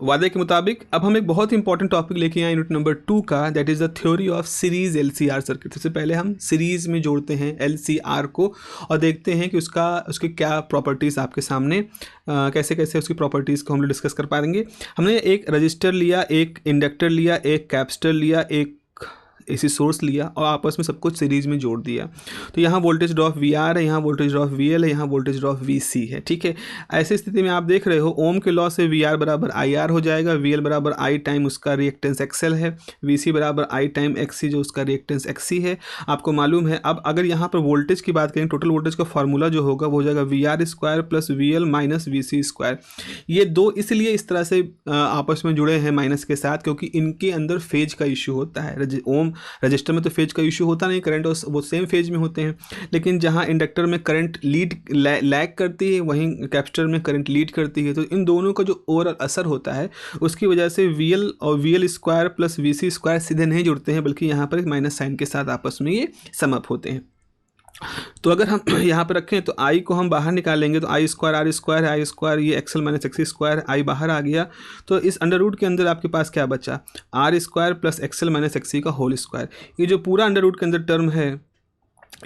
वादे के मुताबिक अब हम एक बहुत ही इंपॉर्टेंट टॉपिक लेके आए यूनिट नंबर 2 का, that is the theory of series LCR circuit. सबसे पहले हम सीरीज में जोड़ते हैं LCR को और देखते हैं कि उसकी क्या प्रॉपर्टीज़ आपके सामने कैसे कैसे उसकी प्रॉपर्टीज़ को हम लोग डिस्कस कर पाएंगे। हमने एक रजिस्टर लिया, एक इंडक्टर लिया, एक कैपेसिटर लिया, एक AC सोर्स लिया और आपस में सब कुछ सीरीज में जोड़ दिया। तो यहाँ वोल्टेज ड्रॉप VR है, यहाँ वोल्टेज ड्रॉप VL है, यहाँ वोल्टेज ड्रॉप VC है। ठीक है, ऐसी स्थिति में आप देख रहे हो ओम के लॉ से VR बराबर IR हो जाएगा, VL बराबर I टाइम उसका रिएक्टेंस XL है, VC बराबर I टाइम XC जो उसका रिएक्टेंस XC है, आपको मालूम है। अब अगर यहाँ पर वोल्टेज की बात करें, टोटल वोल्टेज का फॉर्मूला जो होगा वो हो जाएगा VR square plus VL minus VC square. ये दो इसलिए इस तरह से आपस में जुड़े हैं माइनस के साथ, क्योंकि इनके अंदर फेज का इशू होता है। ओम रजिस्टर में तो फेज का इशू होता नहीं, करंट वो सेम फेज में होते हैं, लेकिन जहां इंडक्टर में करंट लैग करती है वहीं कैपेसिटर में करंट लीड करती है। तो इन दोनों का जो ओवरऑल असर होता है उसकी वजह से VL और VL square plus VC square सीधे नहीं जुड़ते हैं, बल्कि यहाँ पर एक माइनस साइन के साथ आपस में ये सम अप होते हैं। तो अगर हम यहाँ पर रखें तो I को हम बाहर निकालेंगे तो I स्क्वायर R स्क्वायर है, I स्क्वायर ये XL minus XC square, I बाहर आ गया। तो इस अंडर रूट के अंदर आपके पास क्या बचा, R square plus XL minus XC का होल स्क्वायर। ये जो पूरा अंडर रूट के अंदर टर्म है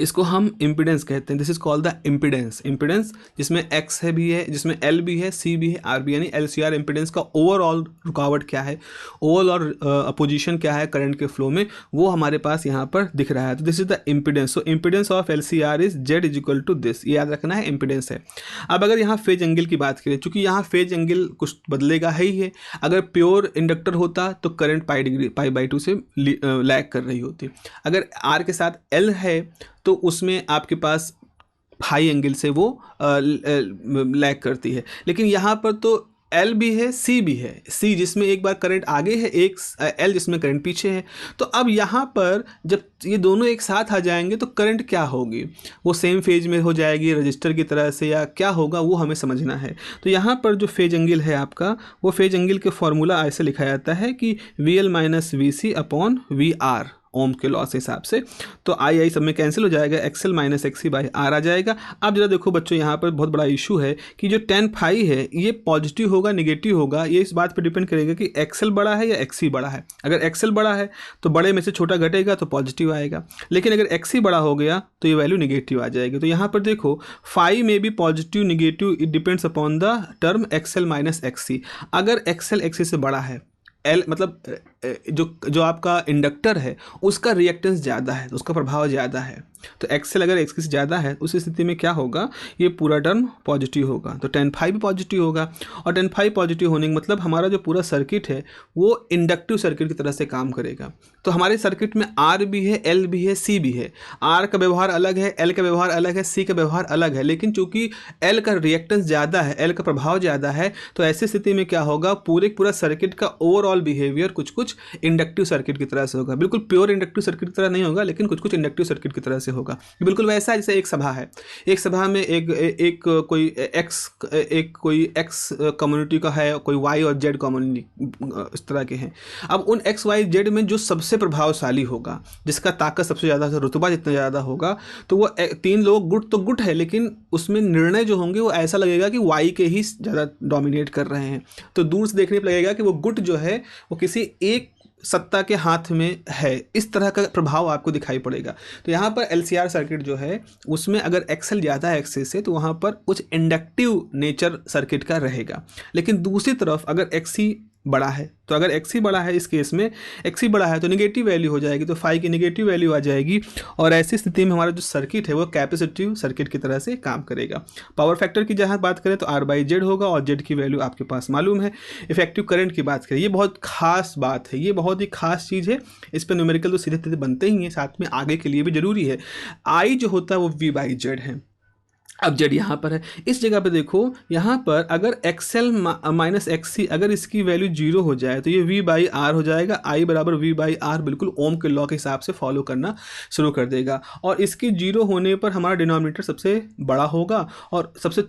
इसको हम इम्पिडेंस कहते हैं। This is called the impedance. Impedance जिसमें X है भी है, जिसमें L भी है, C भी है, R भी, यानी LCR इम्पिडेंस का ओवरऑल रुकावट क्या है, ओवरऑल अपोजिशन क्या है करंट के फ्लो में, वो हमारे पास यहाँ पर दिख रहा है। तो this is the impedance. So impedance of LCR is Z is equal to this, ये याद रखना है, इम्पिडेंस है। अब अगर यहाँ फेज एंगल की बात करें, चूंकि यहाँ फेज एंगल कुछ बदलेगा ही है। अगर प्योर इंडक्टर होता तो करंट π/2 से लैग कर रही होती। अगर R के साथ L है तो उसमें आपके पास हाई एंगल से वो लैग करती है। लेकिन यहाँ पर तो L भी है, C भी है। C जिसमें एक बार करंट आगे है, एक L जिसमें करंट पीछे है। तो अब यहाँ पर जब ये दोनों एक साथ आ जाएंगे तो करंट क्या होगी, वो सेम फेज में हो जाएगी रजिस्टर की तरह से, या क्या होगा वो हमें समझना है। तो यहाँ पर जो फेज एंगल है आपका, वो फेज एंगल के फॉर्मूला ऐसे लिखा जाता है कि VL minus VC upon VR ओम के लॉ से हिसाब से। तो आई सब में कैंसिल हो जाएगा, XL minus XC by R आ जाएगा। अब जरा देखो बच्चों, यहाँ पर बहुत बड़ा इशू है कि जो tan phi है ये पॉजिटिव होगा निगेटिव होगा, ये इस बात पर डिपेंड करेगा कि XL बड़ा है या XC बड़ा है। अगर XL बड़ा है तो बड़े में से छोटा घटेगा तो पॉजिटिव आएगा, लेकिन अगर XC बड़ा हो गया तो ये वैल्यू निगेटिव आ जाएगी। तो यहाँ पर देखो phi में भी positive negative, it depends upon the term XL minus XC। अगर XL XC से बड़ा है, L मतलब जो आपका इंडक्टर है उसका रिएक्टेंस ज़्यादा है, तो उसका प्रभाव ज़्यादा है। तो XL अगर XC से ज़्यादा है उस स्थिति में क्या होगा, ये पूरा टर्म पॉजिटिव होगा, तो tan phi भी पॉजिटिव होगा। और tan phi पॉजिटिव होने का मतलब हमारा जो पूरा सर्किट है वो इंडक्टिव सर्किट की तरह से काम करेगा। तो हमारे सर्किट में R भी है, L भी है, C भी है। R का व्यवहार अलग है, L का व्यवहार अलग है, C का व्यवहार अलग है, लेकिन चूंकि L का रिएक्टेंस ज़्यादा है, L का प्रभाव ज़्यादा है, तो ऐसी स्थिति में क्या होगा, पूरा सर्किट का ओवरऑल बिहेवियर कुछ इंडक्टिव सर्किट की तरह से होगा। बिल्कुल प्योर इंडक्टिव सर्किट की तरह नहीं होगा, लेकिन कुछ इंडक्टिव सर्किट की तरह से होगा। बिल्कुल वैसा है जैसे एक सभा है, एक सभा में एक कोई X कम्युनिटी का है, कोई Y और Z कम्युनिटी इस तरह के हैं। अब उन X Y Z में जो सबसे प्रभावशाली होगा, जिसका ताकत सबसे ज़्यादा है, रुतबा जितना ज़्यादा होगा, तो वो तीन लोग गुट है, लेकिन उसमें निर्णय जो होंगे वो ऐसा लगेगा कि Y के ही ज़्यादा डोमिनेट कर रहे हैं। तो दूर से देखने पर लगेगा कि वो गुट जो है वो किसी एक सत्ता के हाथ में है, इस तरह का प्रभाव आपको दिखाई पड़ेगा। तो यहाँ पर LCR सर्किट जो है उसमें अगर XL ज़्यादा है XC से, तो वहाँ पर कुछ इंडक्टिव नेचर सर्किट का रहेगा। लेकिन दूसरी तरफ अगर XC बड़ा है, तो अगर XC बड़ा है, इस केस में XC बड़ा है तो निगेटिव वैल्यू हो जाएगी, तो phi की निगेटिव वैल्यू आ जाएगी। और ऐसी स्थिति में हमारा जो सर्किट है वो कैपेसिटिव सर्किट की तरह से काम करेगा। पावर फैक्टर की जहाँ बात करें तो R/Z होगा, और Z की वैल्यू आपके पास मालूम है। इफेक्टिव करंट की बात करें, ये बहुत खास बात है, ये बहुत ही खास चीज़ है। इस पर न्यूमेरिकल तो सीधे सीधे बनते ही हैं, साथ में आगे के लिए भी जरूरी है। I जो होता है वो V/Z है। अब Z यहाँ पर है, इस जगह पे देखो, यहाँ पर अगर XL माइनस XC अगर इसकी वैल्यू 0 हो जाए तो ये V/R हो जाएगा। I बराबर V/R बिल्कुल ओम के लॉ के हिसाब से फॉलो करना शुरू कर देगा। और इसकी 0 होने पर हमारा डिनोमिनेटर सबसे बड़ा होगा और सबसे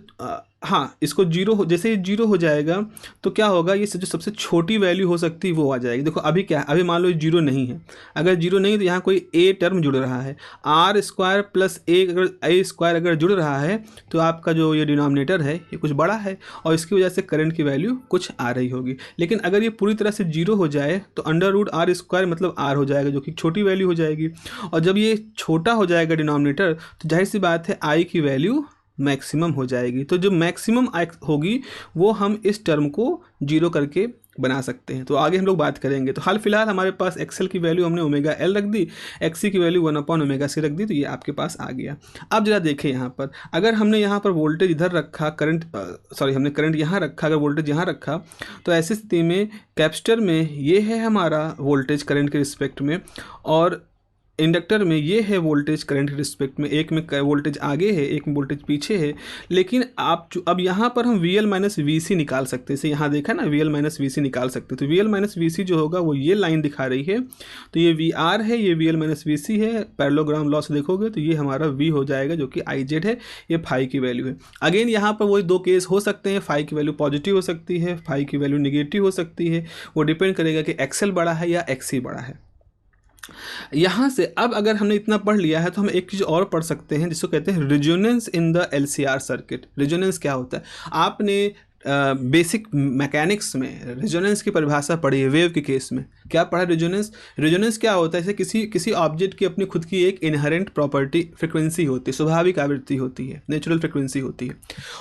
हाँ, इसको जीरो हो, जैसे ये जीरो हो जाएगा तो क्या होगा, ये जो सबसे छोटी वैल्यू हो सकती है वो आ जाएगी। देखो अभी क्या है, अभी मान लो ये जीरो नहीं है, अगर जीरो नहीं तो यहाँ कोई ए टर्म जुड़ रहा है, आर स्क्वायर प्लस ए, अगर ए स्क्वायर अगर जुड़ रहा है तो आपका जो ये डिनोमिनेटर है ये कुछ बड़ा है और इसकी वजह से करंट की वैल्यू कुछ आ रही होगी। लेकिन अगर ये पूरी तरह से जीरो हो जाए तो अंडर रूट आर स्क्वायर मतलब आर हो जाएगा, जो कि छोटी वैल्यू हो जाएगी। और जब ये छोटा हो जाएगा डिनोमिनेटर तो जाहिर सी बात है आई की वैल्यू मैक्सिमम हो जाएगी। तो जो मैक्सिमम होगी वो हम इस टर्म को जीरो करके बना सकते हैं। तो आगे हम लोग बात करेंगे। तो हाल फिलहाल हमारे पास एक्सएल की वैल्यू हमने ओमेगा एल रख दी, एक्सी की वैल्यू 1/ओमेगा सी रख दी, तो ये आपके पास आ गया। अब जरा देखें यहाँ पर, अगर हमने यहाँ पर वोल्टेज इधर रखा, हमने करंट यहाँ रखा, अगर वोल्टेज यहाँ रखा तो ऐसी स्थिति में कैपेसिटर में ये है हमारा वोल्टेज करंट के रिस्पेक्ट में, और इंडक्टर में ये है वोल्टेज करंट के रिस्पेक्ट में। एक में वोल्टेज आगे है, एक में वोल्टेज पीछे है। लेकिन आप अब यहाँ पर हम वी एल माइनस वी सी निकाल सकते हैं। जैसे यहाँ देखा ना, वी एल माइनस वी सी निकाल सकते हैं। तो वी एल माइनस वी सी जो होगा वो ये लाइन दिखा रही है, तो ये वी आर है, ये वी एल माइनस वी सी है। पैरेललोग्राम लॉ से देखोगे तो ये हमारा वी हो जाएगा, जो कि आई जेड है, ये फाई की वैल्यू है। अगेन यहाँ पर वही दो केस हो सकते हैं, फाई की वैल्यू पॉजिटिव हो सकती है, फाई की वैल्यू निगेटिव हो सकती है। वो डिपेंड करेगा कि एक्सएल बड़ा है या एक्सी बड़ा है। यहाँ से अब अगर हमने इतना पढ़ लिया है तो हम एक चीज़ और पढ़ सकते हैं जिसको कहते हैं resonance in the LCR circuit. Resonance क्या होता है? आपने बेसिक मैकेनिक्स में रेजोनेंस की परिभाषा पढ़ी है। वेव के केस में क्या पढ़ा? रेजोनेंस। रेजोनेंस क्या होता है? जैसे किसी ऑब्जेक्ट की अपनी खुद की एक इनहेरेंट प्रॉपर्टी फ्रिक्वेंसी होती है, स्वाभाविक आवृत्ति होती है, नेचुरल फ्रिक्वेंसी होती है,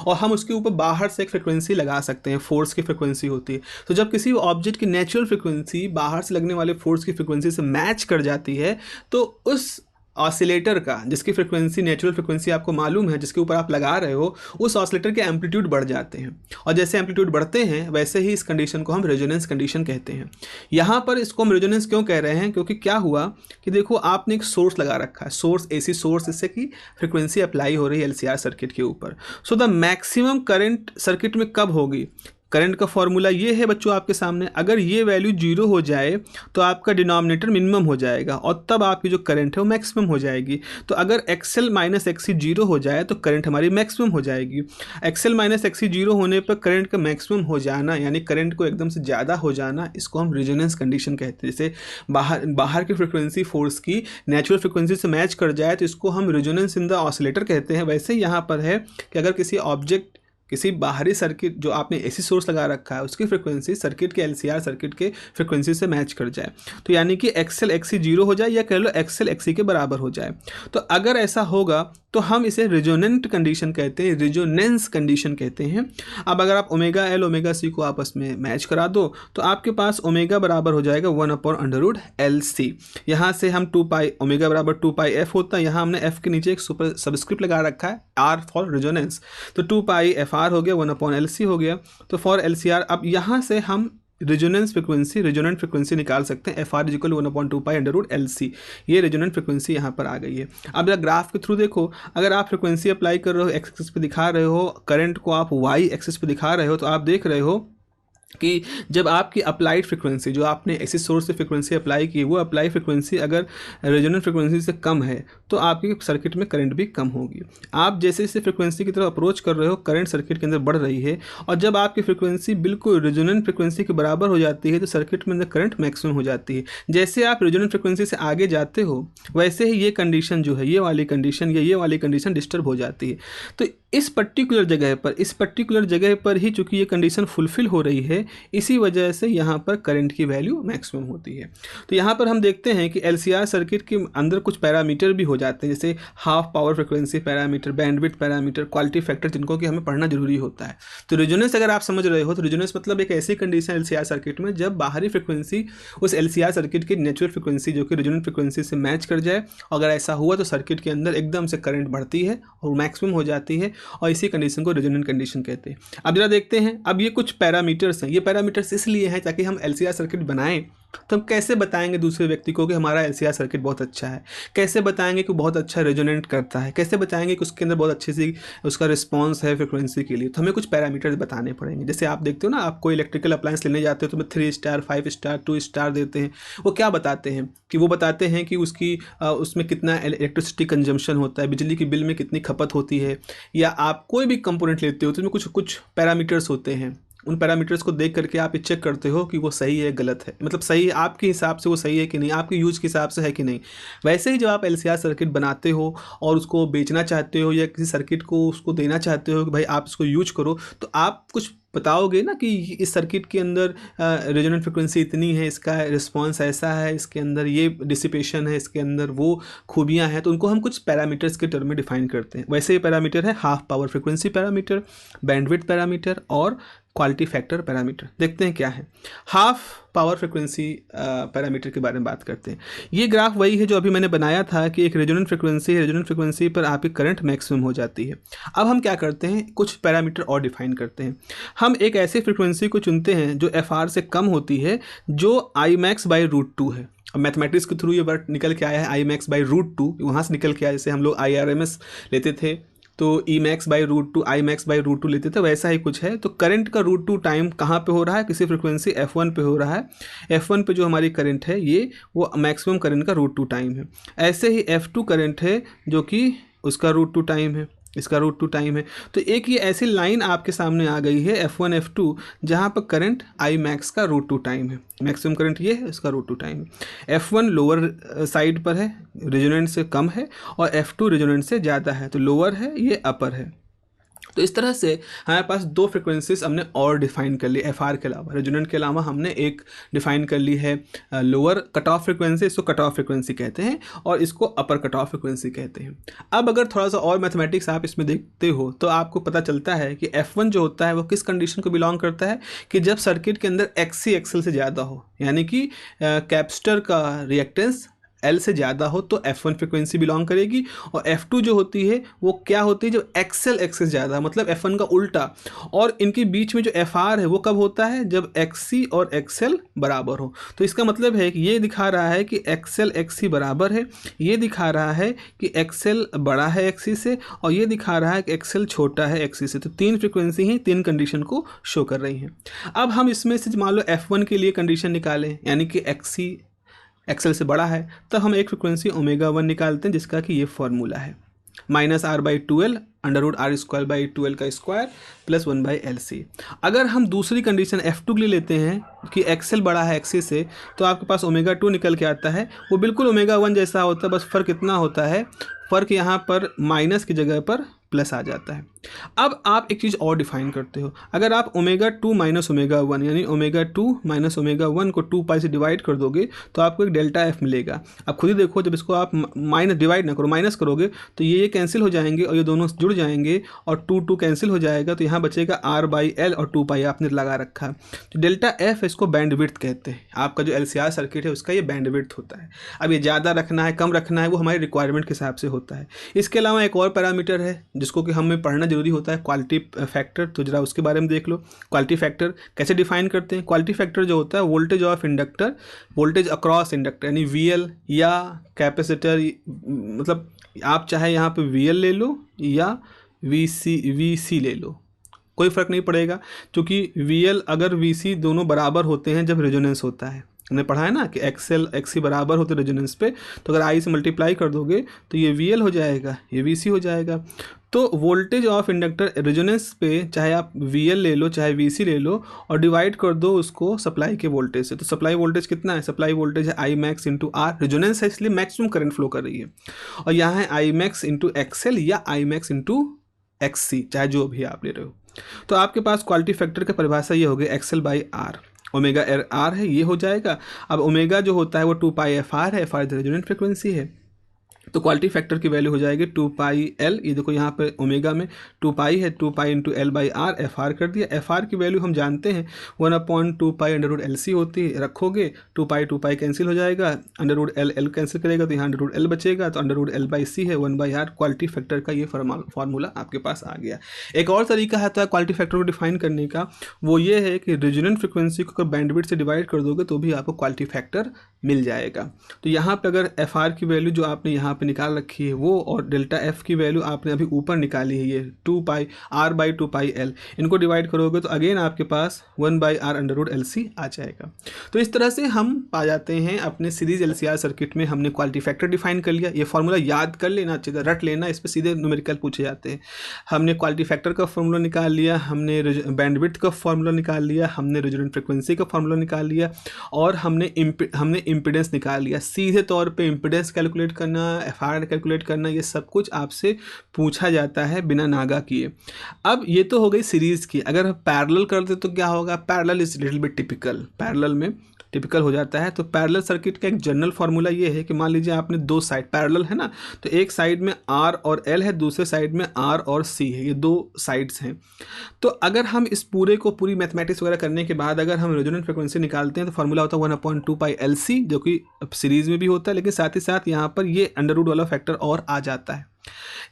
और हम उसके ऊपर बाहर से एक फ्रिक्वेंसी लगा सकते हैं, फोर्स की फ्रिक्वेंसी होती है। तो जब किसी ऑब्जेक्ट की नेचुरल फ्रिक्वेंसी बाहर से लगने वाले फोर्स की फ्रिक्वेंसी से मैच कर जाती है तो उस ऑसिलेटर का, जिसकी फ्रिक्वेंसी नेचुरल फ्रिक्वेंसी आपको मालूम है, जिसके ऊपर आप लगा रहे हो, उस ऑसिलेटर के एम्पलीट्यूड बढ़ जाते हैं। और जैसे एम्पलीट्यूड बढ़ते हैं वैसे ही इस कंडीशन को हम रेजोनेंस कंडीशन कहते हैं। यहाँ पर इसको हम रेजोनेंस क्यों कह रहे हैं? क्योंकि क्या हुआ कि देखो आपने एक सोर्स लगा रखा है, सोर्स एसी सोर्स, इससे की फ्रिक्वेंसी अप्लाई हो रही है एलसीआर सर्किट के ऊपर। So the maximum current circuit में कब होगी? करंट का फॉर्मूला ये है बच्चों आपके सामने। अगर ये वैल्यू जीरो हो जाए तो आपका डिनोमिनेटर मिनिमम हो जाएगा और तब आपकी जो करंट है वो मैक्सिमम हो जाएगी। तो अगर एक्सएल माइनस एक्सी जीरो हो जाए तो करंट हमारी मैक्सिमम हो जाएगी। एक्सएल माइनस एक्सी जीरो होने पर करंट का मैक्सिमम हो जाना, यानी करंट को एकदम से ज़्यादा हो जाना, इसको हम रेजोनेंस कंडीशन कहते हैं। जैसे बाहर की फ्रिक्वेंसी फोर्स की नेचुरल फ्रिक्वेंसी से मैच कर जाए तो इसको हम रेजोनेंस इन द ऑसिलेटर कहते हैं। वैसे ही यहाँ पर है कि अगर किसी ऑब्जेक्ट, किसी बाहरी सर्किट जो आपने एसी सोर्स लगा रखा है, उसकी फ्रिक्वेंसी सर्किट के एलसीआर सर्किट के फ्रिक्वेंसी से मैच कर जाए, तो यानी कि एक्सएल एक्सी जीरो हो जाए या कह लो एक्सएल एक्सी के बराबर हो जाए, तो अगर ऐसा होगा तो हम इसे रेजोनेंट कंडीशन कहते हैं, रेजोनेंस कंडीशन कहते हैं। अब अगर आप ओमेगा एल ओमेगा सी को आपस में मैच करा दो तो आपके पास ओमेगा बराबर हो जाएगा 1/√LC। यहाँ से हम 2 पाई, ओमेगा बराबर 2 पाई एफ होता है, यहाँ हमने एफ के नीचे एक सुपर सबस्क्रिप्ट लगा रखा है, आर फॉर रेजोनेंस, तो 2 पाई एफ आर हो गया, 1/LC हो गया। तो फॉर एलसीआर अब यहाँ से हम रेजोनेंस फ्रिक्वेंसी, रेजोनेंट फ्रिक्वेंसी निकाल सकते हैं, एफ आर इक्वल 1/2 पाई √LC। ये रेजोनेंट फ्रिक्वेंसी यहाँ पर आ गई है। अब जरा ग्राफ के थ्रू देखो, अगर आप फ्रिक्वेंसी अप्लाई कर रहे हो, एक्स एक्सिस पे दिखा रहे हो, करंट को आप वाई एक्सिस पे दिखा रहे हो, तो आप देख रहे हो कि जब आपकी अप्लाइड फ्रिक्वेंसी, जो आपने एसी सोर्स से फ्रिक्वेंसी अप्लाई की, वो अप्लाई फ्रिक्वेंसी अगर रेजोनेंट फ्रिक्वेंसी से कम है तो आपकी सर्किट में करंट भी कम होगी। आप जैसे जैसे फ्रिक्वेंसी की तरफ अप्रोच कर रहे हो, करंट सर्किट के अंदर बढ़ रही है, और जब आपकी फ्रिक्वेंसी बिल्कुल रेजोनेंट फ्रिक्वेंसी के बराबर हो जाती है तो सर्किट में अंदर करंट मैक्सिमम हो जाती है। जैसे आप रेजोनेंट फ्रिक्वेंसी से आगे जाते हो वैसे ही ये कंडीशन जो है, ये वाली कंडीशन या ये वाली कंडीशन डिस्टर्ब हो जाती है। तो इस पर्टिकुलर जगह पर ही चूंकि ये कंडीशन फुलफिल हो रही है, इसी वजह से यहाँ पर करंट की वैल्यू मैक्सिमम होती है। तो यहाँ पर हम देखते हैं कि एलसीआर सर्किट के अंदर कुछ पैरामीटर भी हो जाते हैं, जैसे half power frequency parameter, bandwidth parameter, quality factor, जिनको कि हमें पढ़ना जरूरी होता है। तो रेजोनेंस अगर आप समझ रहे हो तो रेजोनेंस मतलब एक ऐसी कंडीशन एलसीआर सर्किट में जब बाहरी फ्रिक्वेंसी उस एलसीआर सर्किट की नेचुरल फ्रिक्वेंसी जो कि रेजोनेंट फ्रिक्वेंसी से मैच कर जाए। अगर ऐसा हुआ तो सर्किट के अंदर एकदम से करंट बढ़ती है और मैक्सिमम हो जाती है, और इसी कंडीशन को रेजोनेंट कंडीशन कहते हैं। अब जरा देखते हैं, अब ये कुछ पैरामीटर्स हैं। ये पैरामीटर्स इसलिए हैं ताकि हम LCR सर्किट बनाएं तो हम कैसे बताएंगे दूसरे व्यक्ति को कि हमारा LCR सर्किट बहुत अच्छा है, कैसे बताएंगे कि बहुत अच्छा रेजोनेट करता है, कैसे बताएंगे कि उसके अंदर बहुत अच्छी सी उसका रिस्पॉन्स है फ्रिक्वेंसी के लिए। तो हमें कुछ पैरामीटर्स बताने पड़ेंगे। जैसे आप देखते हो ना, आप कोई इलेक्ट्रिकल अप्लायंस लेने जाते हो तो 3 स्टार 5 स्टार 2 स्टार देते हैं। वो क्या बताते हैं कि वो बताते हैं कि उसकी उसमें कितना इलेक्ट्रिसिटी कंजम्पशन होता है, बिजली की बिल में कितनी खपत होती है। या आप कोई भी कंपोनेंट लेते हो तो उसमें कुछ पैरामीटर्स होते हैं। उन पैरामीटर्स को देख करके आप ये चेक करते हो कि वो सही है गलत है, मतलब सही आपके हिसाब से वो सही है कि नहीं, आपके यूज के हिसाब से है कि नहीं। वैसे ही जब आप LCR सर्किट बनाते हो और उसको बेचना चाहते हो या किसी सर्किट को उसको देना चाहते हो कि भाई आप इसको यूज करो, तो आप कुछ बताओगे ना कि इस सर्किट के अंदर रेजोनेंट फ्रिक्वेंसी इतनी है, इसका रिस्पॉन्स ऐसा है, इसके अंदर ये डिसिपेशन है, इसके अंदर वो खूबियाँ हैं। तो उनको हम कुछ पैरामीटर्स के टर्म में डिफाइन करते हैं। वैसे ये पैरामीटर है half power frequency parameter, bandwidth parameter और क्वालिटी फैक्टर पैरामीटर। देखते हैं क्या है। हाफ पावर फ्रिक्वेंसी पैरामीटर के बारे में बात करते हैं। ये ग्राफ वही है जो अभी मैंने बनाया था कि एक रेजोनेंट फ्रिक्वेंसी पर आपकी करंट मैक्सिमम हो जाती है। अब हम क्या करते हैं, कुछ पैरामीटर और डिफाइन करते हैं। हम एक ऐसी फ्रिक्वेंसी को चुनते हैं जो FR से कम होती है, जो Imax/√2 है। अब मैथमेटिक्स के थ्रू ये वर्ड निकल के आया है Imax/√2, वहाँ से निकल के आया। जैसे हम लोग IRMS लेते थे तो Emax/√2 Imax/√2 लेते थे, वैसा ही कुछ है। तो करंट का √2 टाइम कहाँ पे हो रहा है, किसी फ्रिक्वेंसी F1 पे हो रहा है। F1 पे जो हमारी करंट है ये वो मैक्सिमम करंट का √2 टाइम है। ऐसे ही F2 करंट है जो कि उसका √2 टाइम है, इसका √2 टाइम है। तो एक ये ऐसी लाइन आपके सामने आ गई है F1 F2 जहाँ पर करंट Imax का √2 टाइम है, मैक्सिमम करंट ये है, इसका √2 टाइम है। F1 लोअर साइड पर है, रेजोनेंट से कम है, और F2 रेजोनेंट से ज़्यादा है, तो लोअर है, ये अपर है। तो इस तरह से हमारे पास 2 फ्रिक्वेंसीज हमने और डिफाइन कर ली। FR के अलावा, रेजोनेंट के अलावा हमने एक डिफाइन कर ली है लोअर कट ऑफ फ्रिक्वेंसी, इसको कट ऑफ फ्रिक्वेंसी कहते हैं, और इसको अपर कट ऑफ फ्रिक्वेंसी कहते हैं। अब अगर थोड़ा सा और मैथमेटिक्स आप इसमें देखते हो तो आपको पता चलता है कि F1 जो होता है वो किस कंडीशन को बिलोंग करता है, कि जब सर्किट के अंदर XC XL से ज़्यादा हो, यानी कि कैपेसिटर का रिएक्टेंस L से ज़्यादा हो तो F1 फ्रिक्वेंसी बिलोंग करेगी। और F2 जो होती है वो क्या होती है, जब XL X से ज़्यादा, मतलब F1 का उल्टा। और इनके बीच में जो FR है वो कब होता है, जब XC और XL बराबर हो। तो इसका मतलब है कि ये दिखा रहा है कि XL XC बराबर है, ये दिखा रहा है कि XL बड़ा है XC से, और ये दिखा रहा है कि XL छोटा है XC से। तो 3 फ्रिक्वेंसी ही 3 कंडीशन को शो कर रही हैं। अब हम इसमें से मान लो F1 के लिए कंडीशन निकालें, यानी कि XC XL से बड़ा है, तब हम एक फ्रिक्वेंसी ω1 निकालते हैं जिसका कि ये फॉर्मूला है -R/2L √R² का स्क्वायर प्लस 1/LC। अगर हम दूसरी कंडीशन F2 के लिए लेते हैं कि XL बड़ा है XC से, तो आपके पास ω2 निकल के आता है। वो बिल्कुल ω1 जैसा होता है, बस फ़र्क इतना होता है, फ़र्क यहाँ पर माइनस की जगह पर प्लस आ जाता है। अब आप एक चीज़ और डिफाइन करते हो, अगर आप ω2 माइनस ω1 यानी ω2 माइनस ω1 को 2π से डिवाइड कर दोगे तो आपको एक ΔF मिलेगा। अब खुद ही देखो, जब इसको आप माइनस डिवाइड ना करो, माइनस करोगे तो ये कैंसिल हो जाएंगे और ये दोनों जुड़ जाएंगे और 2 कैंसिल हो जाएगा, तो यहाँ बचेगा R/L और 2π आपने लगा रखा। तो ΔF इसको बैंडविड्थ कहते हैं। आपका जो LCR सर्किट है उसका ये बैंडविड्थ होता है। अब ये ज़्यादा रखना है कम रखना है वो हमारी रिक्वायरमेंट के हिसाब से होता है। इसके अलावा एक और पैरामीटर है जिसको कि हमें पढ़ना जरूरी होता है, क्वालिटी फैक्टर। तो जरा उसके बारे में देख लो। क्वालिटी फैक्टर कैसे डिफाइन करते हैं। क्वालिटी फैक्टर जो होता है voltage of inductor, voltage across inductor, यानी VL या कैपेसिटर, मतलब आप चाहे यहाँ पे VL ले लो या VC ले लो, कोई फ़र्क नहीं पड़ेगा, क्योंकि VL अगर VC दोनों बराबर होते हैं जब रेजोनेंस होता है। हमने पढ़ा है ना कि XL XC बराबर होते रेजोनेंस पे, तो अगर I से मल्टीप्लाई कर दोगे तो ये VL हो जाएगा, ये VC हो जाएगा। तो वोल्टेज ऑफ इंडक्टर रेजोनेंस पे चाहे आप VL ले लो चाहे VC ले लो और डिवाइड कर दो उसको सप्लाई के वोल्टेज से। तो सप्लाई वोल्टेज कितना है, सप्लाई वोल्टेज है Imax × R, रेजोनेंस है इसलिए मैक्सिमम करंट फ्लो कर रही है, और यहाँ है Imax × XL या Imax × XC, चाहे जो भी आप ले रहे हो। तो आपके पास क्वालिटी फैक्टर का परिभाषा ये हो गया XL/R, ω/R है, ये हो जाएगा। अब ओमेगा जो होता है वो 2πFR है, FR रेजोनेंट फ्रिक्वेंसी है। तो क्वालिटी फैक्टर की वैल्यू हो जाएगी 2 पाई एल, ये देखो यहाँ पे ओमेगा में 2 पाई है, 2 pi into L by R, F R कर दिया। एफ आर की वैल्यू हम जानते हैं 1/2 pi under root L C होती है, रखोगे 2 पाई कैंसिल हो जाएगा, under root L L cancel करेगा तो यहाँ अंडर रूट एल बचेगा, तो under root L by C है 1/r। क्वालिटी फैक्टर का ये फार्मूला आपके पास आ गया। एक और तरीका है तो क्वालिटी फैक्टर को डिफाइन करने का, वो ये है कि रेजोनेंट फ्रिक्वेंसी को अगर बैंडविड्थ से डिवाइड कर दोगे तो भी आपको क्वालिटी फैक्टर मिल जाएगा। तो यहाँ पे अगर एफ आर की वैल्यू जो आपने यहाँ पे निकाल रखी है वो, और डेल्टा एफ की वैल्यू आपने अभी ऊपर निकाली है ये 2 pi R by 2 pi L, इनको डिवाइड करोगे तो अगेन आपके पास 1/r under root L C आ जाएगा। तो इस तरह से हम पा जाते हैं अपने सीरीज LCR सर्किट में हमने क्वालिटी फैक्टर डिफाइन कर लिया। ये फार्मूला याद कर लेना, अच्छी तरह रट लेना, इस पर सीधे न्यूमेरिकल पूछे जाते हैं। हमने क्वालिटी फैक्टर का फार्मूला निकाल लिया, हमने बैंडविड्थ का फार्मूला निकाल लिया, हमने रेजोनेंट फ्रिक्वेंसी का फार्मूला निकाल लिया, और हमने इम्पीडेंस निकाल लिया। सीधे तौर पे इम्पीडेंस कैलकुलेट करना, एफआर कैलकुलेट करना, ये सब कुछ आपसे पूछा जाता है बिना नागा किए। अब ये तो हो गई सीरीज़ की। अगर पैरेलल कर दे तो क्या होगा? Parallel is little bit typical, parallel में टिपिकल हो जाता है। तो पैरेलल सर्किट का एक जनरल फार्मूला ये है कि मान लीजिए आपने दो साइड पैरेलल है ना, तो एक साइड में R और L है, दूसरे साइड में R और C है, ये दो साइड्स हैं। तो अगर हम इस पूरे को पूरी मैथमेटिक्स वगैरह करने के बाद अगर हम रेजोनेंट फ्रिक्वेंसी निकालते हैं तो फार्मूला होता है 1/2 पाई LC, जो कि सीरीज में भी होता है, लेकिन साथ ही साथ यहाँ पर ये अंडर रूट वाला फैक्टर और आ जाता है।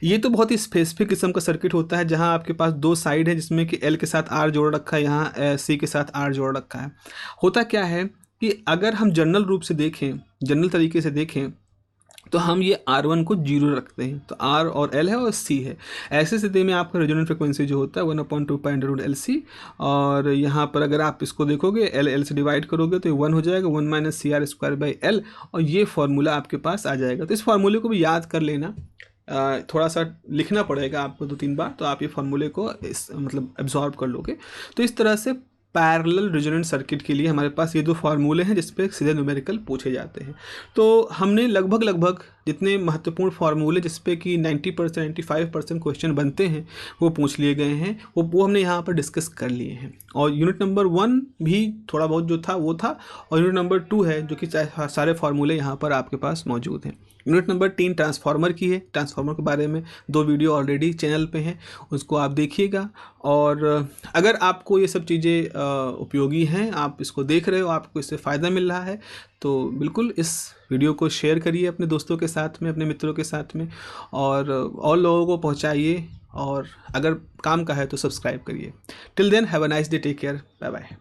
ये तो बहुत ही स्पेसिफिक किस्म का सर्किट होता है जहां आपके पास दो साइड है जिसमें कि L के साथ R जोड़ रखा है, यहाँ C के साथ R जोड़ रखा है। होता क्या है कि अगर हम जनरल रूप से देखें, जनरल तरीके से देखें, तो हम ये R1 को 0 रखते हैं, तो R और L है और C है। ऐसे स्थिति में आपका रेजोनेंट फ्रिक्वेंसी जो होता है 1/2 पाई अंडर रूट LC, और यहाँ पर अगर आप इसको देखोगे L से डिवाइड करोगे तो ये 1 हो जाएगा, 1 माइनस CR²/L, और ये फार्मूला आपके पास आ जाएगा। तो इस फार्मूले को भी याद कर लेना, थोड़ा सा लिखना पड़ेगा आपको 2-3 बार, तो आप ये फार्मूले को मतलब एब्जॉर्ब कर लोगे। तो इस तरह से पैरेलल रेजोनेंट सर्किट के लिए हमारे पास ये दो फार्मूले हैं जिस पे सीधे न्यूमेरिकल पूछे जाते हैं। तो हमने लगभग जितने महत्वपूर्ण फार्मूले जिस पे कि 90% 95% क्वेश्चन बनते हैं वो पूछ लिए गए हैं, वो हमने यहाँ पर डिस्कस कर लिए हैं। और यूनिट नंबर 1 भी थोड़ा बहुत जो था वो था, और यूनिट नंबर 2 है जो कि सारे फार्मूले यहाँ पर आपके पास मौजूद हैं। यूनिट नंबर 3 ट्रांसफार्मर की है। ट्रांसफार्मर के बारे में 2 वीडियो ऑलरेडी चैनल पे हैं, उसको आप देखिएगा। और अगर आपको ये सब चीज़ें उपयोगी हैं, आप इसको देख रहे हो, आपको इससे फ़ायदा मिल रहा है, तो बिल्कुल इस वीडियो को शेयर करिए अपने दोस्तों के साथ में, अपने मित्रों के साथ में, और लोगों को पहुंचाइए, और अगर काम का है तो सब्सक्राइब करिए। Till then have a nice day, take care, bye bye.